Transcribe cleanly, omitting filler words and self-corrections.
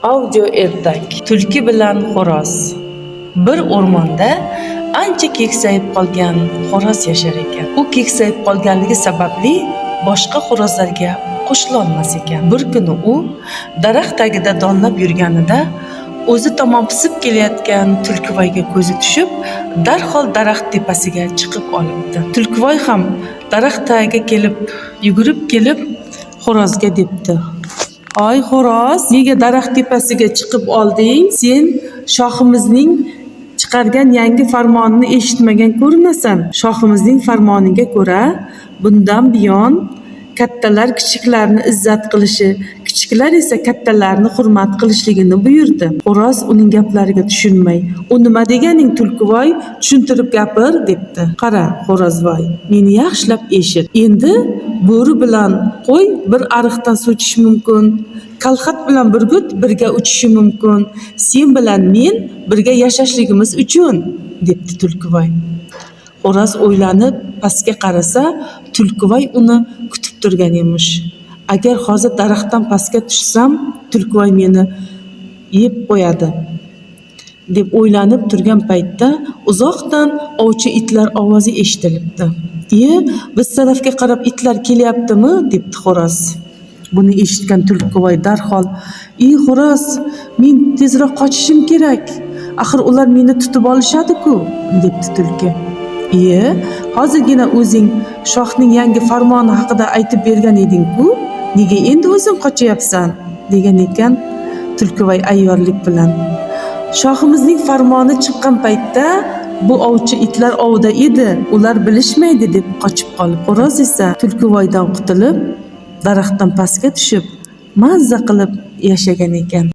Audio ertak. Tulki bilan xo'roz. Bir o'rmonda ancha keksayib qolgan xo'roz yashar ekan. U keksayib qolganligi sababli boshqa xo'rozlarga qo'shilolmas ekan. Bir kuni u daraxt tagida donlab yurganida o'zi tomon pisib kelayotgan tulkivoyga ko'zi tushib, darhol daraxt tepasiga chiqib olibdi. Tulkivoy ham daraxt tagiga kelib, yugurib kelib xo'rozga debdi: "Ay xo'roz, nega daraxt tepasiga chiqib olding? Sen shohimizning chiqargan yangi farmonini eshitmagan ko'rinasan. Shohimizning farmoniga ko'ra, bundan buyon kattalar kichiklarni izzat qilishi, kichiklar esa kattalarni hurmat qilishligini buyurdi." Xo'roz uning gaplariga tushunmay: "U nima deganing Tulkivoy? Tushuntirib gapir" debdi. "Qara, xo'rozvoy, meni yaxshilab eshit. Endi bo'ri bilan qo'y bir ariqdan suv ichishi mumkin. Kalxat bilan burgut birga uchishi mumkin. Sen bilan men birga yashashligimiz uchun" debdi Tulkivoy. Xo'roz o'ylanib pastga qarasa, Tulkivoy uni kutib turgan emish. Agar hozir daraxtdan pastga tushsam, Tulkivoy meni yeb qo'yadi deb o'ylanib turgan paytda uzoqdan ovchi itlar ovozi eshitilibdi. Biz tarafga qarab itlar kelyaptimi?" debdi xo'roz. Buni eshitgan Tulkivoy darhol: "Ey xo'roz, men tezroq qochishim kerak. Axir ular meni tutib olishadi-ku" debdi tulki. Hozirgina o'zing shohning yangi farmoni haqida aytib bergan eding-ku, nega endi o'zing qochyapsan?" degan ekan Tulkivoy ayyorlik bilan. "Shohimizning farmoni chiqqan paytda bu ovchi itlar ovda edi, ular bilishmaydi" deb qochib qolib, xo'roz esa Tulkivoydan qutulib, daraxtdan pastga tushib, mazza qilib yashagan ekan.